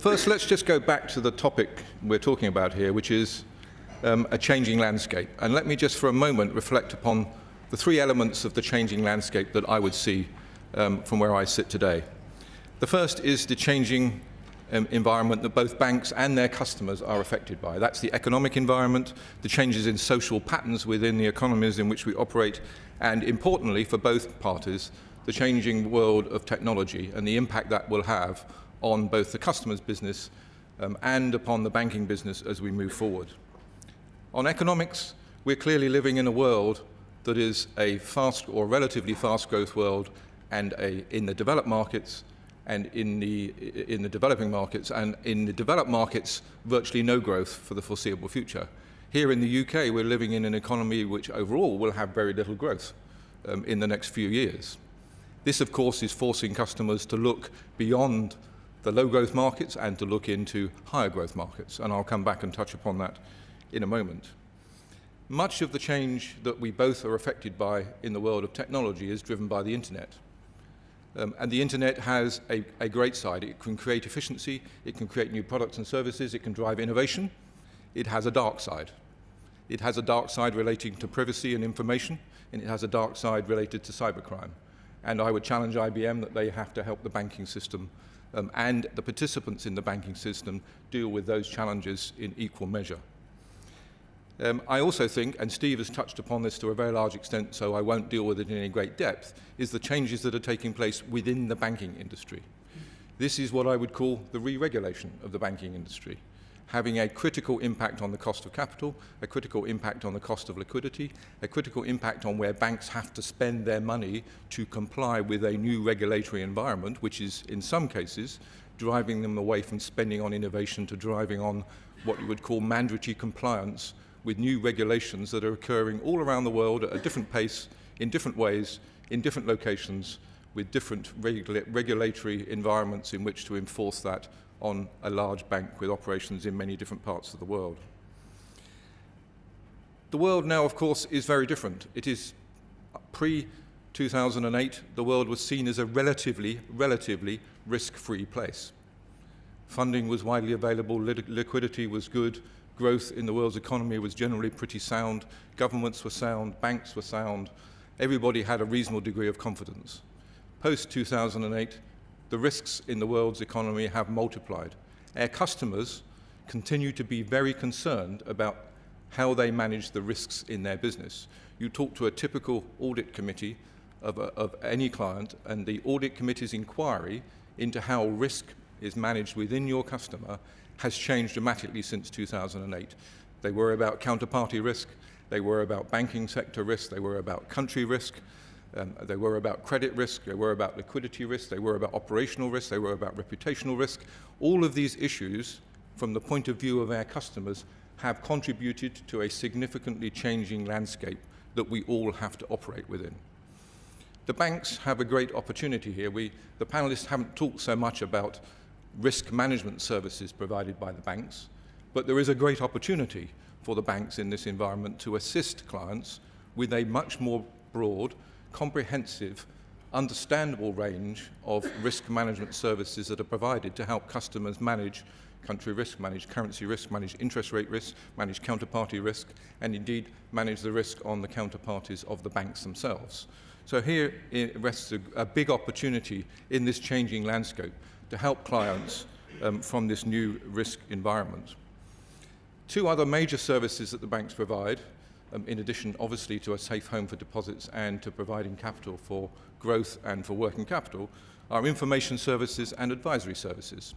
First, let's just go back to the topic we're talking about here, which is a changing landscape. And let me just for a moment reflect upon the three elements of the changing landscape that I would see from where I sit today. The first is the changing environment that both banks and their customers are affected by. That's the economic environment, the changes in social patterns within the economies in which we operate, and importantly for both parties, the changing world of technology and the impact that will have on both the customer's business and upon the banking business as we move forward. On economics, we're clearly living in a world that is a fast or relatively fast growth world, and in the developed markets and in the developing markets, and in the developed markets virtually no growth for the foreseeable future. Here in the UK, we're living in an economy which overall will have very little growth in the next few years. This, of course, is forcing customers to look beyond the low growth markets and to look into higher growth markets, and I'll come back and touch upon that in a moment. Much of the change that we both are affected by in the world of technology is driven by the internet. And the internet has a great side. It can create efficiency, it can create new products and services, it can drive innovation. It has a dark side. It has a dark side relating to privacy and information, and it has a dark side related to cybercrime. And I would challenge IBM that they have to help the banking system and the participants in the banking system deal with those challenges in equal measure. I also think, and Steve has touched upon this to a very large extent, so I won't deal with it in any great depth, is the changes that are taking place within the banking industry. This is what I would call the re-regulation of the banking industry, having a critical impact on the cost of capital, a critical impact on the cost of liquidity, a critical impact on where banks have to spend their money to comply with a new regulatory environment, which is, in some cases, driving them away from spending on innovation to driving on what you would call mandatory compliance with new regulations that are occurring all around the world at a different pace, in different ways, in different locations, with different regulatory environments in which to enforce that on a large bank with operations in many different parts of the world. The world now, of course, is very different. It is pre-2008, the world was seen as a relatively risk-free place. Funding was widely available, liquidity was good, growth in the world's economy was generally pretty sound, governments were sound, banks were sound, everybody had a reasonable degree of confidence. Post-2008, the risks in the world's economy have multiplied. Our customers continue to be very concerned about how they manage the risks in their business. You talk to a typical audit committee of any client, and the audit committee's inquiry into how risk is managed within your customer has changed dramatically since 2008. They were about counterparty risk, they were about banking sector risk, they were about country risk, they were about credit risk, they were about liquidity risk, they were about operational risk, they were about reputational risk. All of these issues, from the point of view of our customers, have contributed to a significantly changing landscape that we all have to operate within. The banks have a great opportunity here. The panelists haven't talked so much about risk management services provided by the banks, but there is a great opportunity for the banks in this environment to assist clients with a much more broad, comprehensive, understandable range of risk management services that are provided to help customers manage country risk, manage currency risk, manage interest rate risk, manage counterparty risk, and indeed manage the risk on the counterparties of the banks themselves. So here rests a big opportunity in this changing landscape to help clients from this new risk environment. Two other major services that the banks provide, in addition obviously to a safe home for deposits and to providing capital for growth and for working capital, are information services and advisory services.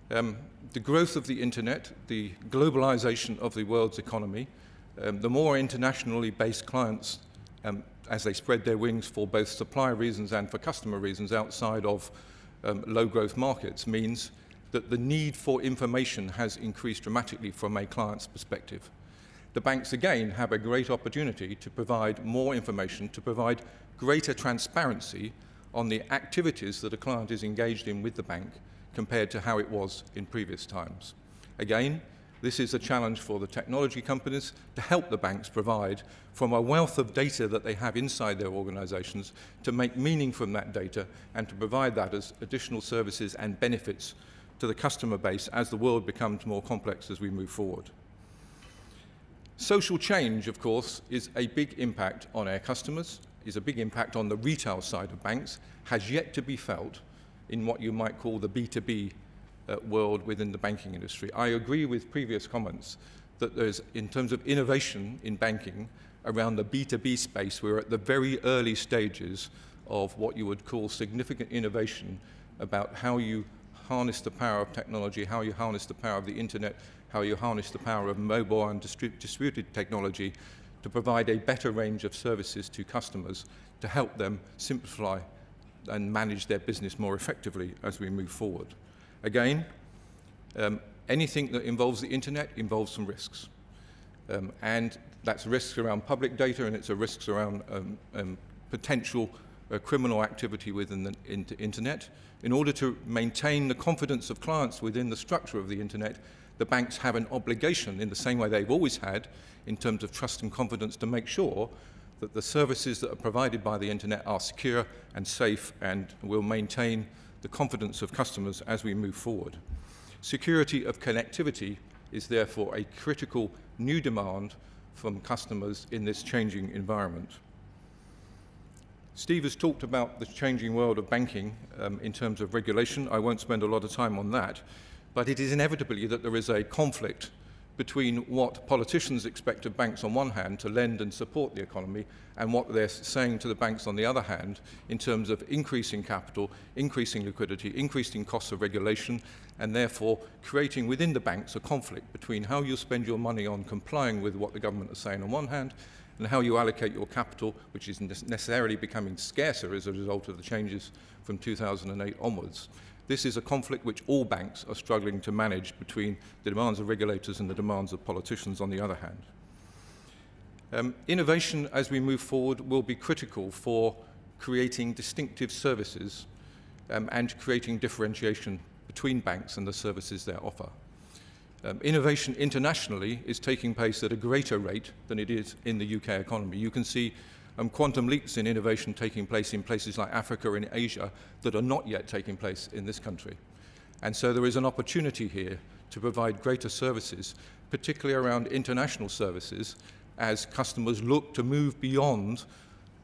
The growth of the internet, the globalization of the world's economy, the more internationally based clients as they spread their wings for both supply reasons and for customer reasons outside of low growth markets, means that the need for information has increased dramatically from a client's perspective. The banks again have a great opportunity to provide more information, to provide greater transparency on the activities that a client is engaged in with the bank compared to how it was in previous times. Again, this is a challenge for the technology companies to help the banks provide from a wealth of data that they have inside their organizations to make meaning from that data and to provide that as additional services and benefits to the customer base as the world becomes more complex as we move forward. Social change, of course, is a big impact on our customers, is a big impact on the retail side of banks, has yet to be felt in what you might call the B2B world within the banking industry. I agree with previous comments that there's, in terms of innovation in banking, around the B2B space, we're at the very early stages of what you would call significant innovation about how you harness the power of technology, how you harness the power of the internet, how you harness the power of mobile and distributed technology to provide a better range of services to customers to help them simplify and manage their business more effectively as we move forward. Again, anything that involves the internet involves some risks. And that's risks around public data, and it's a risks around potential criminal activity within the internet. In order to maintain the confidence of clients within the structure of the internet, the banks have an obligation, in the same way they've always had, in terms of trust and confidence, to make sure that the services that are provided by the internet are secure and safe and will maintain the confidence of customers as we move forward. Security of connectivity is therefore a critical new demand from customers in this changing environment. Steve has talked about the changing world of banking in terms of regulation. I won't spend a lot of time on that, but it is inevitably that there is a conflict between what politicians expect of banks on one hand to lend and support the economy and what they're saying to the banks on the other hand in terms of increasing capital, increasing liquidity, increasing costs of regulation, and therefore creating within the banks a conflict between how you spend your money on complying with what the government is saying on one hand and how you allocate your capital, which is necessarily becoming scarcer as a result of the changes from 2008 onwards. This is a conflict which all banks are struggling to manage between the demands of regulators and the demands of politicians on the other hand. Innovation as we move forward will be critical for creating distinctive services and creating differentiation between banks and the services they offer. Innovation internationally is taking place at a greater rate than it is in the UK economy. You can see quantum leaps in innovation taking place in places like Africa and Asia that are not yet taking place in this country. And so there is an opportunity here to provide greater services, particularly around international services, as customers look to move beyond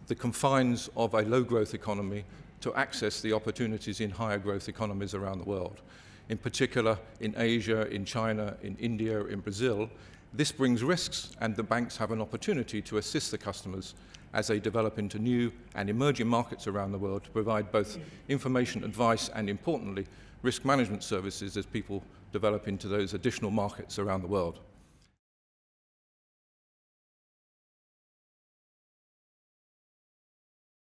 the confines of a low-growth economy to access the opportunities in higher growth economies around the world. In particular, in Asia, in China, in India, in Brazil, this brings risks, and the banks have an opportunity to assist the customers as they develop into new and emerging markets around the world to provide both information, advice, and importantly, risk management services as people develop into those additional markets around the world.